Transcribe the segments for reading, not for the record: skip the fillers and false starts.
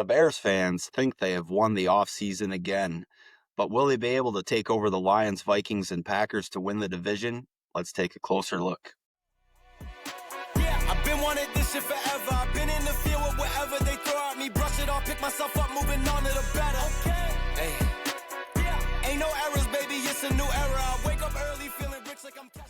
The Bears fans think they have won the offseason again, but will they be able to take over the Lions, Vikings, and Packers to win the division? Let's take a closer look. Yeah, I've been wanting this shit forever. I've been in the field with whatever they throw at me. Brush it off, pick myself up, moving on to the better. Okay. Hey. Yeah. Ain't no errors, baby, it's a new era. I wake up early feeling rich like I'm Kesha.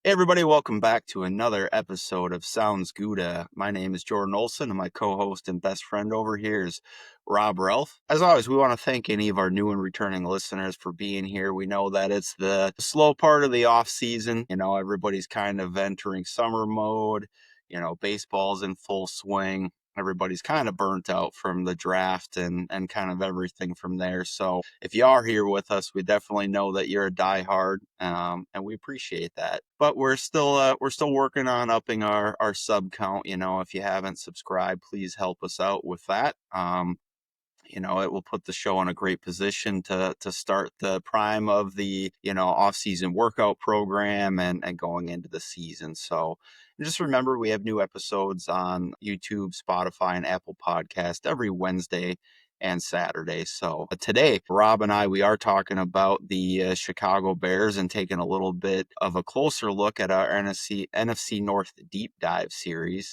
Hey everybody, welcome back to another episode of Sounds Gouda. My name is Jordan Olson, and my co-host and best friend over here is Rob Ralph. As always, we want to thank any of our new and returning listeners for being here. We know that it's the slow part of the off season. You know, everybody's kind of entering summer mode. You know, baseball's in full swing. Everybody's kind of burnt out from the draft and kind of everything from there. So if you are here with us, we definitely know that you're a diehard, and we appreciate that. But we're still working on upping our sub count. You know, if you haven't subscribed, please help us out with that. You know, it will put the show in a great position to start the prime of the, you know, off-season workout program and going into the season. So just remember, we have new episodes on YouTube, Spotify, and Apple Podcast every Wednesday and Saturday. So today, Rob and I, we are talking about the Chicago Bears and taking a little bit of a closer look at our NFC North Deep Dive series.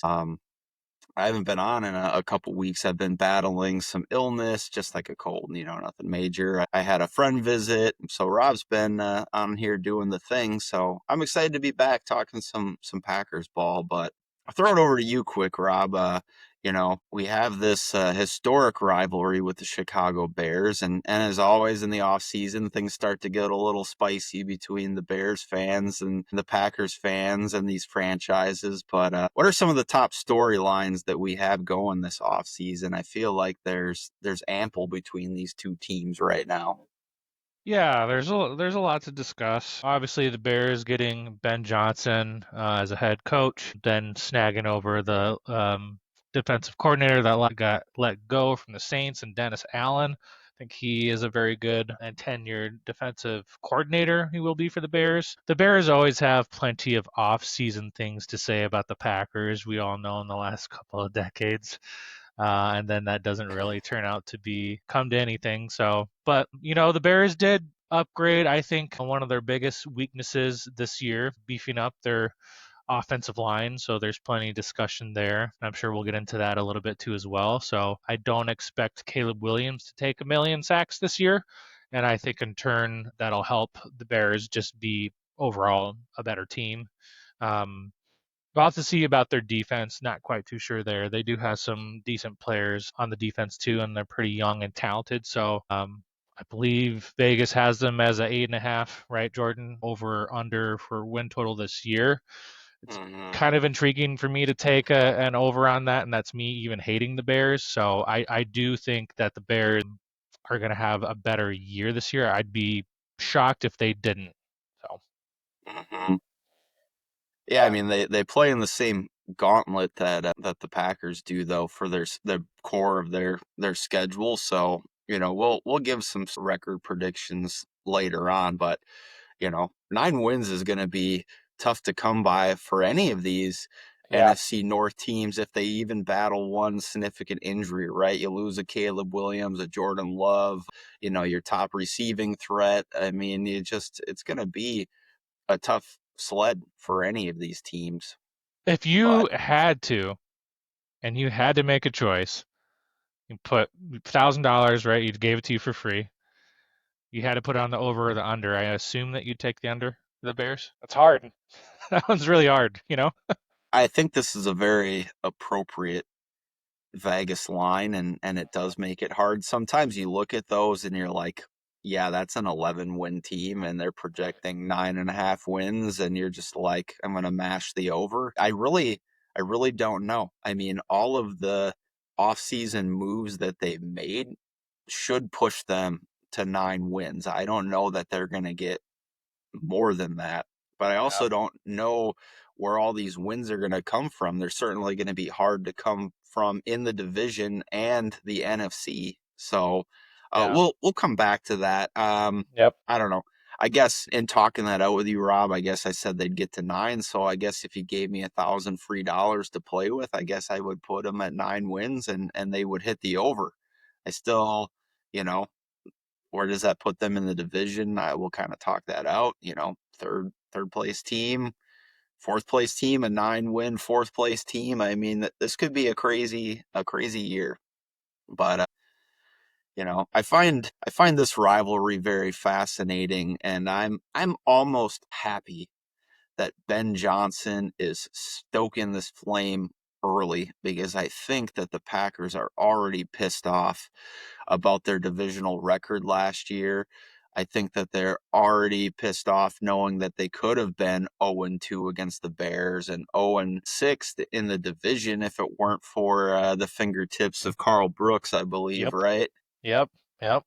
I haven't been on in a couple weeks. I've been battling some illness, just like a cold, you know, nothing major. I had a friend visit, so Rob's been on here doing the thing. So I'm excited to be back talking some Packers ball. But I'll throw it over to you quick, Rob. You know, we have this historic rivalry with the Chicago Bears. And as always in the offseason, things start to get a little spicy between the Bears fans and the Packers fans and these franchises. But what are some of the top storylines that we have going this offseason? I feel like there's ample between these two teams right now. Yeah, there's a lot to discuss. Obviously, the Bears getting Ben Johnson as a head coach, then snagging over the defensive coordinator that got let go from the Saints, and Dennis Allen. I think he is a very good and tenured defensive coordinator. He will be for the Bears. The Bears always have plenty of off-season things to say about the Packers. We all know in the last couple of decades. And then that doesn't really turn out to come to anything. So, but you know, the Bears did upgrade, I think, one of their biggest weaknesses this year, beefing up their offensive line. So there's plenty of discussion there. I'm sure we'll get into that a little bit too as well. So I don't expect Caleb Williams to take 1 million sacks this year. And I think in turn that'll help the Bears just be overall a better team. We'll have to see about their defense. Not quite too sure there. They do have some decent players on the defense too, and they're pretty young and talented. So I believe Vegas has them as a 8.5, right, Jordan? Over under for win total this year. It's kind of intriguing for me to take an over on that, and that's me even hating the Bears. So I do think that the Bears are going to have a better year this year. I'd be shocked if they didn't. So. Mm-hmm. Yeah, I mean they play in the same gauntlet that the Packers do, though, for their core of their schedule. So you know we'll give some record predictions later on, but you know 9 wins is going to be tough to come by for any of these NFC North teams if they even battle one significant injury. Right, you lose a Caleb Williams, a Jordan Love, you know your top receiving threat. I mean, it's going to be a tough sled for any of these teams. If you had to, and you had to make a choice, you put $1,000, right? You gave it to you for free. You had to put on the over or the under. I assume that you'd take the under, the Bears. That's hard. That one's really hard, you know? I think this is a very appropriate Vegas line, and it does make it hard. Sometimes you look at those and you're like, yeah, that's an 11-win team, and they're projecting 9.5 wins, and you're just like, I'm going to mash the over. I really don't know. I mean, all of the off-season moves that they've made should push them to 9 wins. I don't know that they're going to get more than that, but I also don't know where all these wins are going to come from. They're certainly going to be hard to come from in the division and the NFC. So we'll come back to that. I don't know. I guess in talking that out with you, Rob, I guess I said they'd get to 9. So I guess if you gave me $1,000 free to play with, I guess I would put them at 9 wins and they would hit the over. I still, you know, where does that put them in the division? I will kind of talk that out. Third place team, fourth place team, a 9-win fourth place team. I mean, this could be a crazy year. But I find this rivalry very fascinating, and I'm almost happy that Ben Johnson is stoking this flame early, because I think that the Packers are already pissed off about their divisional record last year. I think that they're already pissed off knowing that they could have been 0-2 against the Bears and 0-6 in the division if it weren't for the fingertips of Carl Brooks, I believe, Yep. right? Yep. Yep.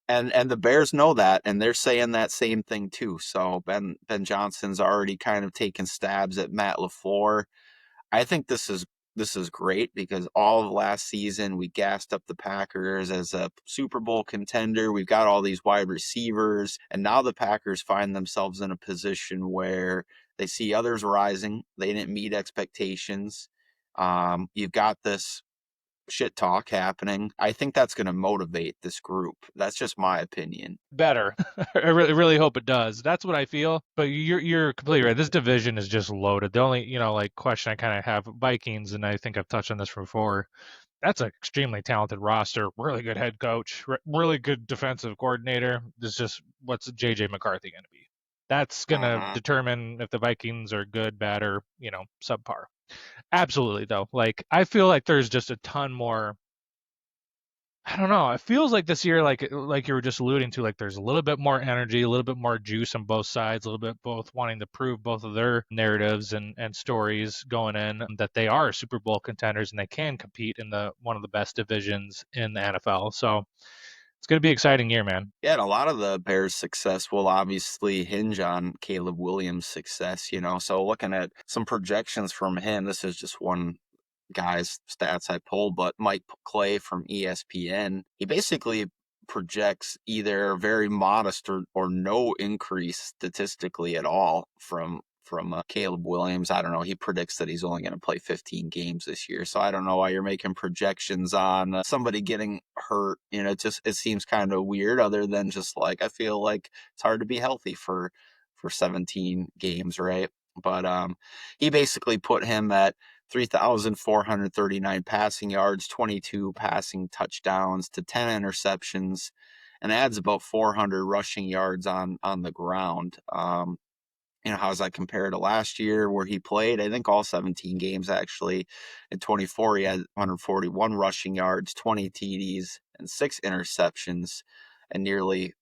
And the Bears know that, and they're saying that same thing too. So Ben Johnson's already kind of taking stabs at Matt LaFleur. I think this is great, because all of last season we gassed up the Packers as a Super Bowl contender. We've got all these wide receivers, and now the Packers find themselves in a position where they see others rising. They didn't meet expectations. You've got this shit talk happening. I think that's going to motivate this group. That's just my opinion. Better. I really hope it does. That's what I feel. But you're completely right. This division is just loaded. The only like question I kind of have, Vikings, and I think I've touched on this before. That's an extremely talented roster. Really good head coach. Really good defensive coordinator. It's just what's JJ McCarthy going to be? That's going to Uh-huh. determine if the Vikings are good, bad, or subpar. Absolutely, though. Like I feel like there's just a ton more. I don't know. It feels like this year, like you were just alluding to, like there's a little bit more energy, a little bit more juice on both sides, a little bit both wanting to prove both of their narratives and stories going in that they are Super Bowl contenders and they can compete in the one of the best divisions in the NFL. So it's gonna be an exciting year, man. Yeah, and a lot of the Bears' success will obviously hinge on Caleb Williams' success. So looking at some projections from him, this is just one guy's stats I pulled, but Mike Clay from ESPN, he basically projects either very modest or no increase statistically at all from Caleb Williams. I don't know. He predicts that he's only going to play 15 games this year. So I don't know why you're making projections on somebody getting hurt. It seems kind of weird, other than just like, I feel like it's hard to be healthy for 17 games, right? But he basically put him at 3,439 passing yards, 22 passing touchdowns to 10 interceptions, and adds about 400 rushing yards on the ground. How does that compare to last year where he played? I think all 17 games actually. In 24, he had 141 rushing yards, 20 TDs, and 6 interceptions, and nearly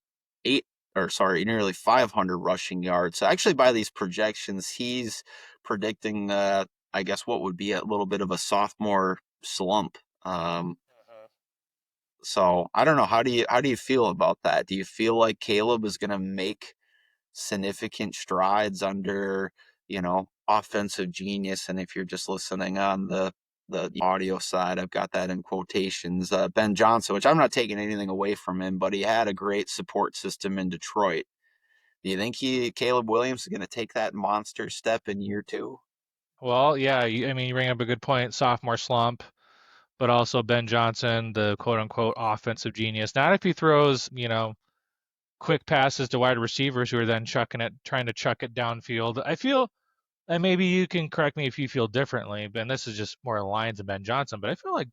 500 rushing yards. So actually, by these projections, he's predicting, I guess, what would be a little bit of a sophomore slump. So I don't know. How do you feel about that? Do you feel like Caleb is going to make significant strides under, offensive genius? And if you're just listening on the audio side, I've got that in quotations. Ben Johnson, which I'm not taking anything away from him, but he had a great support system in Detroit. Do you think Caleb Williams is going to take that monster step in year 2? Well, yeah, I mean, you bring up a good point, sophomore slump, but also Ben Johnson, the quote unquote offensive genius. Not if he throws, quick passes to wide receivers who are then trying to chuck it downfield. I feel, and maybe you can correct me if you feel differently, and this is just more lines of Ben Johnson, but I feel like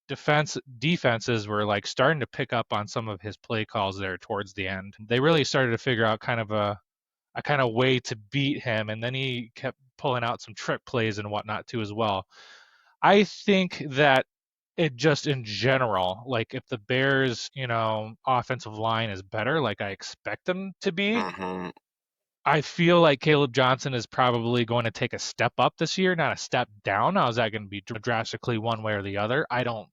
defenses were like starting to pick up on some of his play calls there towards the end. They really started to figure out kind of a kind of way to beat him, and then he kept pulling out some trick plays and whatnot too as well. I think that it just in general, like if the Bears, offensive line is better, like I expect them to be, Mm-hmm. I feel like Caleb Johnson is probably going to take a step up this year, not a step down. Now, is that going to be drastically one way or the other? I don't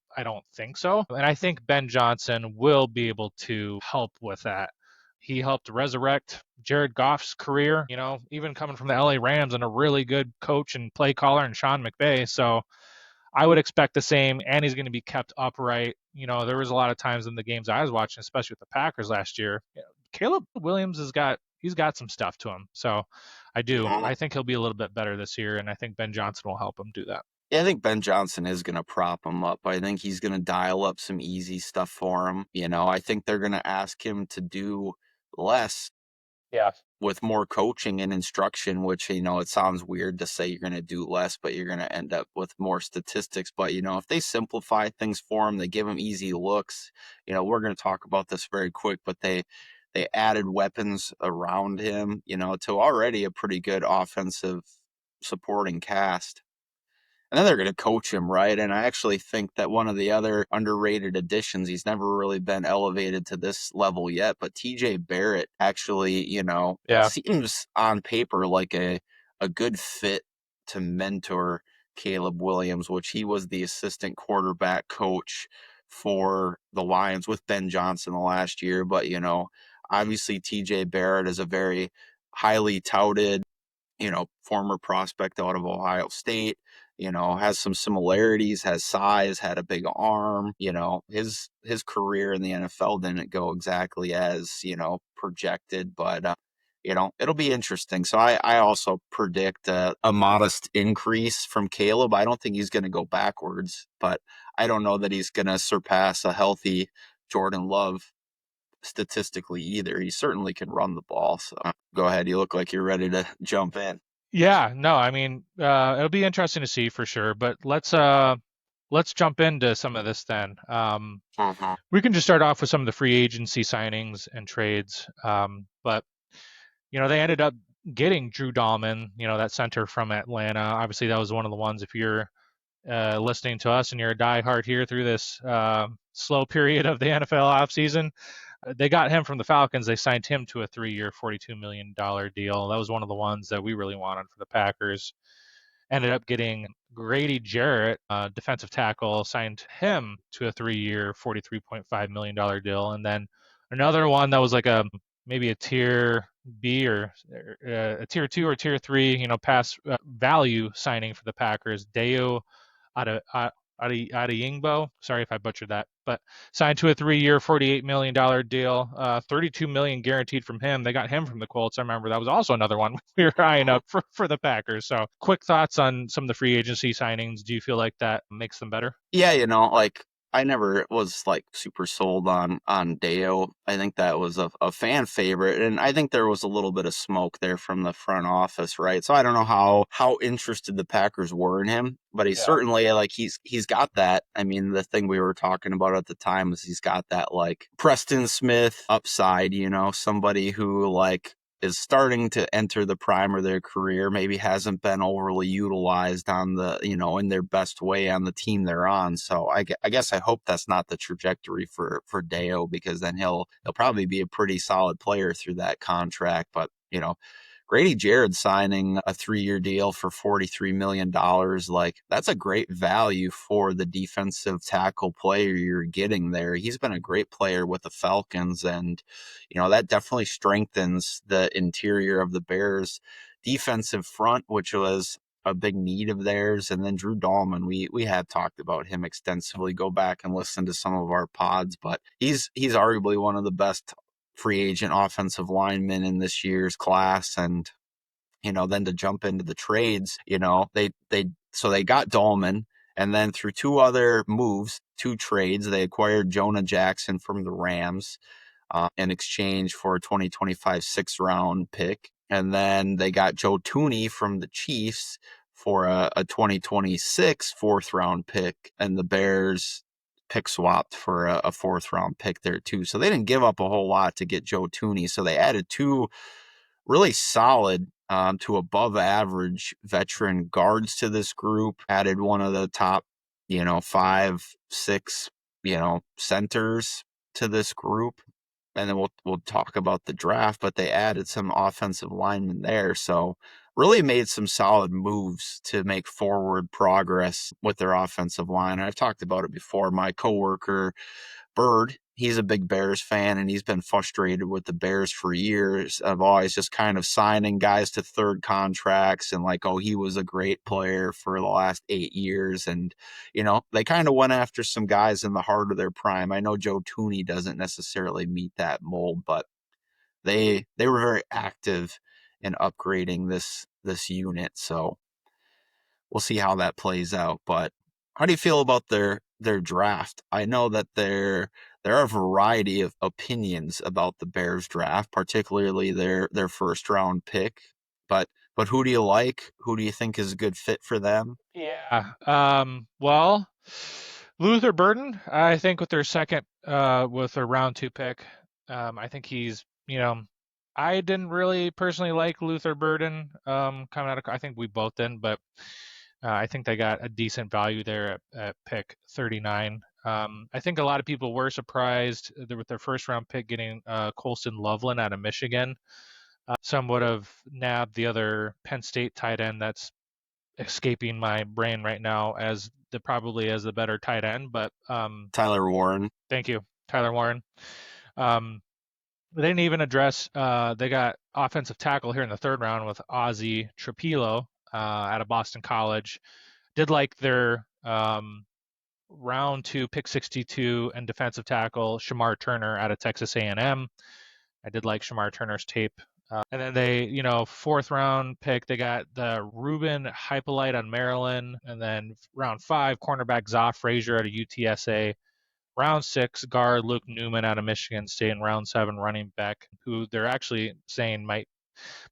think so. And I think Ben Johnson will be able to help with that. He helped resurrect Jared Goff's career, even coming from the LA Rams and a really good coach and play caller and Sean McVay. So I would expect the same, and he's going to be kept upright. There was a lot of times in the games I was watching, especially with the Packers last year, Caleb Williams he's got some stuff to him. So I think he'll be a little bit better this year, and I think Ben Johnson will help him do that. Yeah, I think Ben Johnson is going to prop him up. I think he's going to dial up some easy stuff for him. I think they're going to ask him to do less Yeah. with more coaching and instruction, which, it sounds weird to say you're going to do less, but you're going to end up with more statistics. But, if they simplify things for him, they give him easy looks, we're going to talk about this very quick, but they added weapons around him, to already a pretty good offensive supporting cast. And then they're going to coach him, right? And I actually think that one of the other underrated additions, he's never really been elevated to this level yet, but TJ Barrett actually, seems on paper like a good fit to mentor Caleb Williams, which he was the assistant quarterback coach for the Lions with Ben Johnson the last year. But, obviously TJ Barrett is a very highly touted, former prospect out of Ohio State, has some similarities, has size, had a big arm, his career in the NFL didn't go exactly as, projected, but, it'll be interesting. So I also predict a modest increase from Caleb. I don't think he's going to go backwards, but I don't know that he's going to surpass a healthy Jordan Love statistically either. He certainly can run the ball. So go ahead. You look like you're ready to jump in. Yeah, no, I mean, it'll be interesting to see for sure. But let's jump into some of this then. We can just start off with some of the free agency signings and trades. But they ended up getting Drew Dahlman, that center from Atlanta. Obviously, that was one of the ones. If you're listening to us and you're a diehard here through this slow period of the NFL offseason, they got him from the Falcons. They signed him to a 3-year, $42 million deal. That was one of the ones that we really wanted for the Packers. Ended up getting Grady Jarrett, defensive tackle, signed him to a 3-year, $43.5 million deal. And then another one that was like maybe a tier B or a tier 2 or tier 3, pass value signing for the Packers. Dayo Odeyingbo, sorry if I butchered that, but signed to a 3-year, $48 million deal, $32 million guaranteed from him. They got him from the Colts. I remember that was also another one we were eyeing up for the Packers. So quick thoughts on some of the free agency signings. Do you feel like that makes them better? Yeah, I never was super sold on Dayo. I think that was a fan favorite, and I think there was a little bit of smoke there from the front office, right? So I don't know how interested the Packers were in him, but he's certainly he's got that. I mean, the thing we were talking about at the time was he's got that Preston Smith upside, somebody who is starting to enter the prime of their career, maybe hasn't been overly utilized on the, in their best way on the team they're on. So I guess I hope that's not the trajectory for Dayo, because then he'll probably be a pretty solid player through that contract. But, Grady Jarrett signing a 3-year deal for $43 million, that's a great value for the defensive tackle player you're getting there. He's been a great player with the Falcons, and, that definitely strengthens the interior of the Bears defensive front, which was a big need of theirs. And then Drew Dahlman, we have talked about him extensively. Go back and listen to some of our pods, but he's arguably one of the best free agent offensive linemen in this year's class. And, then to jump into the trades, they got Dahlman, and then through 2 other moves, 2 trades, they acquired Jonah Jackson from the Rams in exchange for a 2025 6th-round pick. And then they got Joe Toney from the Chiefs for a 2026 4th-round pick, and the Bears pick swapped for a 4th-round pick there too. So they didn't give up a whole lot to get Joe Toney. So they added 2 really solid to above average veteran guards to this group, added one of the top, 5, 6, centers to this group. And then we'll talk about the draft, but they added some offensive linemen there. So really made some solid moves to make forward progress with their offensive line. I've talked about it before. My coworker, Bird, he's a big Bears fan, and he's been frustrated with the Bears for years of always just kind of signing guys to 3rd contracts and he was a great player for the last 8 years. And, they kind of went after some guys in the heart of their prime. I know Joe Toney doesn't necessarily meet that mold, but they were very active in upgrading this unit. So we'll see how that plays out. But how do you feel about their draft? I know that there are a variety of opinions about the Bears draft, particularly their first round pick. But who do you like? Who do you think is a good fit for them? Yeah. Well, Luther Burden, I think with their second, with their round 2 pick, I think he's, I didn't really personally like Luther Burden, coming out of, I think we both didn't, but I think they got a decent value there at pick 39. I think a lot of people were surprised with their first round pick getting Colston Loveland out of Michigan. Some would have nabbed the other Penn State tight end that's escaping my brain right now as probably as the better tight end, but Tyler Warren. thank you, Tyler Warren. They didn't even address. They got offensive tackle here in the third round with Ozzie Trapilo out of Boston College. Did like their round 2 pick 62 and defensive tackle Shamar Turner out of Texas A&M. I did like Shamar Turner's tape. And then they, fourth round pick, they got the Ruben Hypolite on Maryland. And then round 5, cornerback Zoff Frazier out of UTSA. Round 6, guard Luke Newman out of Michigan State. And round 7, running back, who they're actually saying might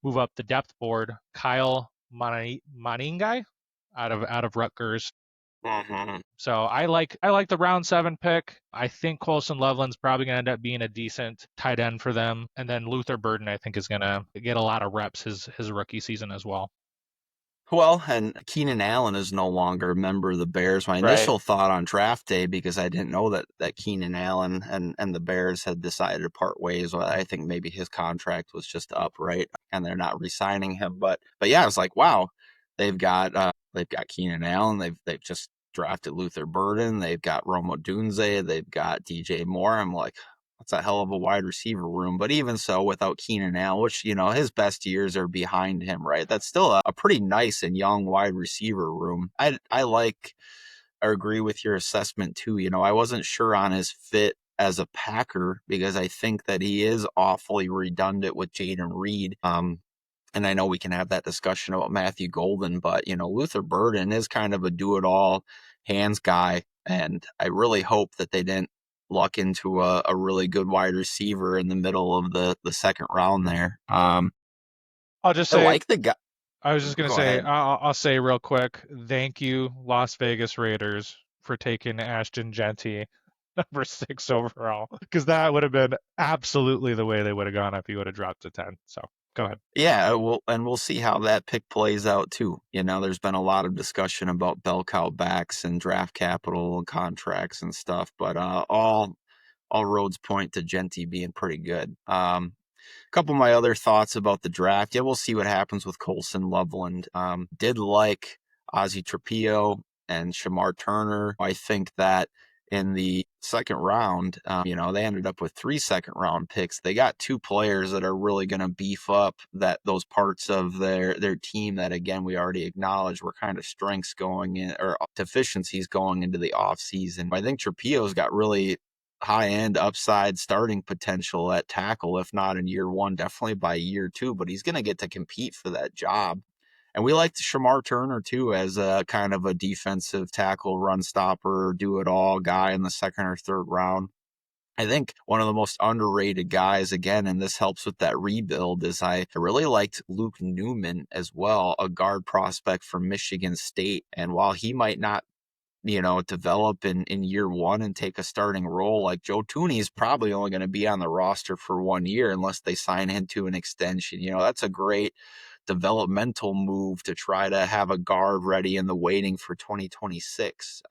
move up the depth board, Kyle Maningai out of Rutgers. Mm-hmm. So I like the round 7 pick. I think Colston Loveland's probably going to end up being a decent tight end for them, and then Luther Burden I think is going to get a lot of reps his rookie season as well. Well, and Keenan Allen is no longer a member of the Bears. My initial thought on draft day, because I didn't know that Keenan Allen and the Bears had decided to part ways. Well, I think maybe his contract was just up, right? And they're not re-signing him. But yeah, I was like, wow, they've got Keenan Allen. They've just drafted Luther Burden. They've got Rome Odunze. They've got DJ Moore. I'm like, that's a hell of a wide receiver room. But even so, without Keenan Allen, which, his best years are behind him, right? That's still a pretty nice and young wide receiver room. I like or agree with your assessment too. I wasn't sure on his fit as a Packer because I think that he is awfully redundant with Jaden Reed. And I know we can have that discussion about Matthew Golden, but, Luther Burden is kind of a do-it-all hands guy. And I really hope that they didn't luck into a really good wide receiver in the middle of the second round there. I'll just say, I like the guy. I was just going to say, I'll say real quick, thank you, Las Vegas Raiders, for taking Ashton Genty, number 6 overall, because that would have been absolutely the way they would have gone if he would have dropped to 10. So go ahead. Yeah, we'll see how that pick plays out too. There's been a lot of discussion about bell cow backs and draft capital and contracts and stuff, but all roads point to Genty being pretty good. A couple of my other thoughts about the draft. Yeah, we'll see what happens with Colston Loveland. Did like Ozzie Trapillo and Shamar Turner. I think that in the second round, they ended up with 3 second-round picks. They got 2 players that are really going to beef up those parts of their team that, again, we already acknowledged were kind of strengths going in or deficiencies going into the offseason. I think Trapillo's got really high-end upside starting potential at tackle, if not in year 1, definitely by year 2, but he's going to get to compete for that job. And we liked Shamar Turner, too, as a kind of a defensive tackle, run stopper, do-it-all guy in the second or third round. I think one of the most underrated guys, again, and this helps with that rebuild, is I really liked Luke Newman as well, a guard prospect from Michigan State. And while he might not develop in year 1 and take a starting role, like Joe Toney is probably only going to be on the roster for 1 year unless they sign him to an extension. That's a great developmental move to try to have a guard ready in the waiting for 2026.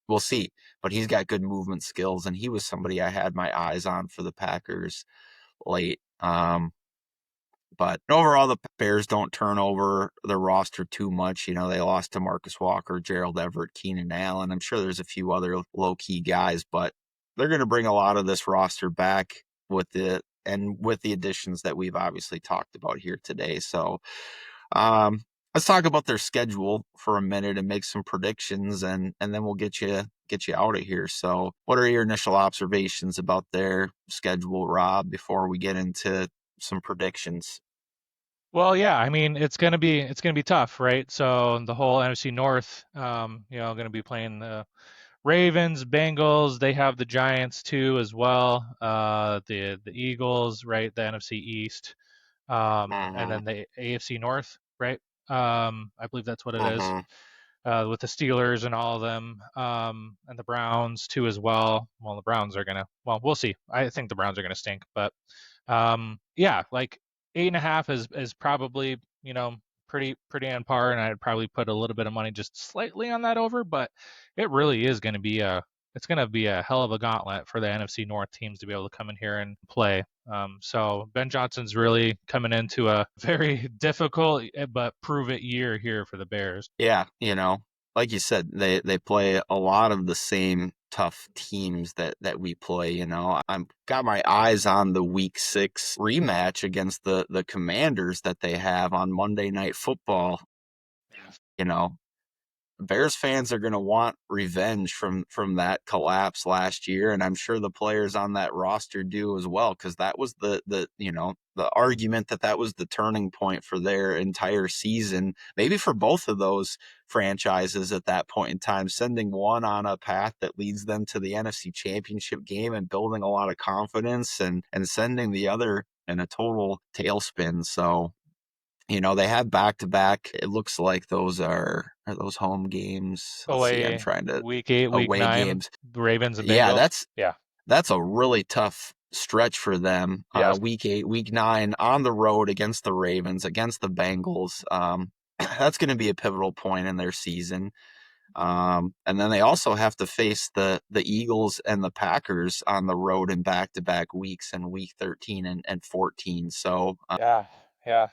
We'll see, but he's got good movement skills, and he was somebody I had my eyes on for the Packers late. But overall, the Bears don't turn over the roster too much. They lost to Marcus Walker, Gerald Everett, Keenan Allen. I'm sure there's a few other low-key guys, but they're going to bring a lot of this roster back with the additions that we've obviously talked about here today. So let's talk about their schedule for a minute and make some predictions, and then we'll get you get you out of here. So what are your initial observations about their schedule, Rob, before we get into some predictions? Well, yeah, I mean it's gonna be tough, right? So the whole NFC North, going to be playing the Ravens, Bengals. They have the Giants too as well. The Eagles, right? The NFC East, and Mm-hmm. then the AFC North, right? I believe that's what it is. Mm-hmm. With the Steelers and all of them, and the Browns too as well. Well, the Browns are gonna. Well, we'll see. I think the Browns are gonna stink, but yeah, like 8.5 is probably pretty on par, and I'd probably put a little bit of money just slightly on that over, but it really is going to be a hell of a gauntlet for the NFC North teams to be able to come in here and play. So Ben Johnson's really coming into a very difficult but prove it year here for the Bears. Yeah, like you said, they play a lot of the same tough teams that we play. I'm got my eyes on the Week 6 rematch against the Commanders that they have on Monday Night Football. You know, Bears fans are going to want revenge from that collapse last year, and I'm sure the players on that roster do as well, because that was the argument that was the turning point for their entire season, maybe for both of those franchises at that point in time, sending one on a path that leads them to the NFC Championship game and building a lot of confidence, and sending the other in a total tailspin. So they have back to back. It looks like those are those home games. Let's see. I'm Away trying to week 8, week away 9, games. the Ravens and Yeah, Bengals. that's Yeah. that's a really tough stretch for them. Yes. Week 8, week 9 on the road against the Ravens, against the Bengals. That's going to be a pivotal point in their season. And then they also have to face the Eagles and the Packers on the road in back to back weeks in week 13 and 14. So Yeah. Yeah.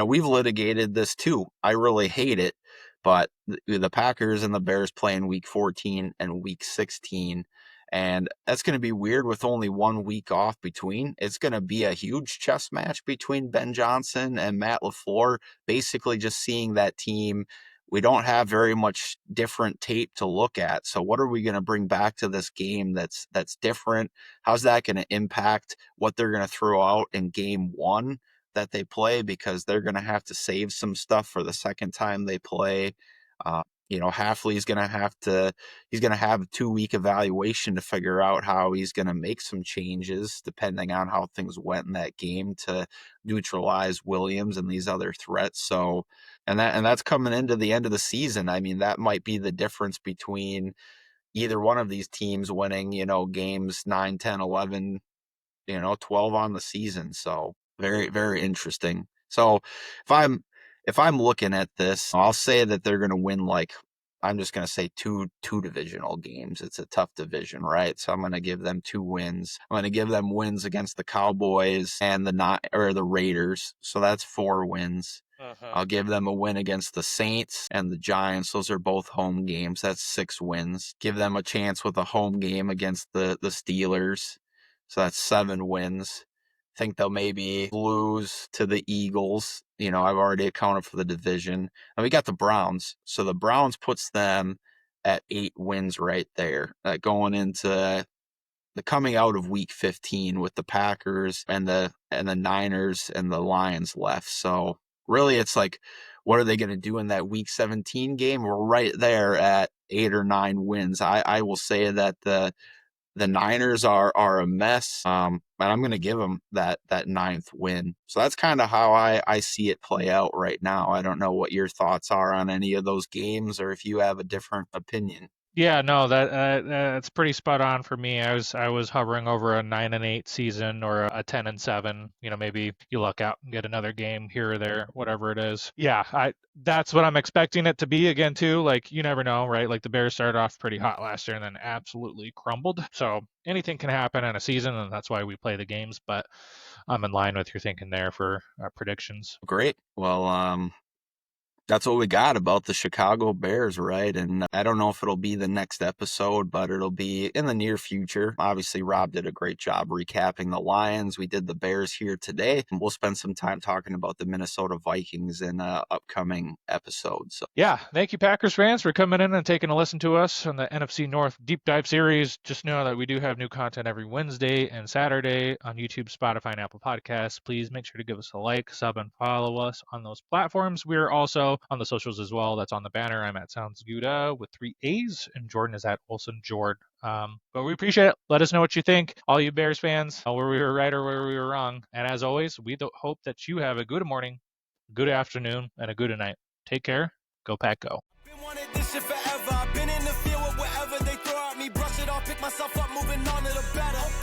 we've litigated this too. I really hate it, but the Packers and the Bears play in week 14 and week 16. And that's going to be weird with only 1 week off between. It's going to be a huge chess match between Ben Johnson and Matt LaFleur, basically just seeing that team. We don't have very much different tape to look at. So what are we going to bring back to this game that's different? How's that going to impact what they're going to throw out in game 1 that they play, because they're going to have to save some stuff for the second time they play. Halfley's going to he's going to have a 2-week evaluation to figure out how he's going to make some changes depending on how things went in that game to neutralize Williams and these other threats. So, and that's coming into the end of the season. I mean, that might be the difference between either one of these teams winning, games 9, 10, 11, 12 on the season. So very, very interesting. So if I'm looking at this, I'll say that they're going to win, like, I'm just going to say two divisional games. It's a tough division, right? So I'm going to give them 2 wins. I'm going to give them wins against the Cowboys and the Raiders. So that's 4 wins. Uh-huh. I'll give them a win against the Saints and the Giants. Those are both home games. That's 6 wins. Give them a chance with a home game against the Steelers. So that's 7 wins. Think they'll maybe lose to the Eagles. I've already accounted for the division. And we got the Browns. So the Browns puts them at 8 wins right there. Going into the coming out of week 15 with the Packers and the Niners and the Lions left. So really it's like, what are they going to do in that week 17 game? We're right there at 8 or 9 wins. I will say that the Niners are a mess, and I'm going to give them that 9th win. So that's kind of how I see it play out right now. I don't know what your thoughts are on any of those games, or if you have a different opinion. Yeah, no, that's pretty spot on for me. I was hovering over a 9-8 season or a 10-7. Maybe you luck out and get another game here or there, whatever it is. Yeah, that's what I'm expecting it to be again too. Like, you never know, right? Like the Bears started off pretty hot last year and then absolutely crumbled. So anything can happen in a season, and that's why we play the games. But I'm in line with your thinking there for predictions. Great. Well, That's what we got about the Chicago Bears, right? And I don't know if it'll be the next episode, but it'll be in the near future. Obviously, Rob did a great job recapping the Lions. We did the Bears here today. And we'll spend some time talking about the Minnesota Vikings in upcoming episodes. So. Yeah, thank you, Packers fans, for coming in and taking a listen to us on the NFC North Deep Dive series. Just know that we do have new content every Wednesday and Saturday on YouTube, Spotify, and Apple Podcasts. Please make sure to give us a like, sub, and follow us on those platforms. We are also on the socials as well. That's on the banner. I'm at Sounds Gouda with 3 A's, and Jordan is at Olson Jord. But we appreciate it. Let us know what you think, all you Bears fans, where we were right or where we were wrong. And as always, we hope that you have a good morning, good afternoon, and a good night. Take care. Go Pack Go. Been wanted this shit forever. I've been in the field with whatever they throw at me. Brush it off, pick myself up, moving on to the better.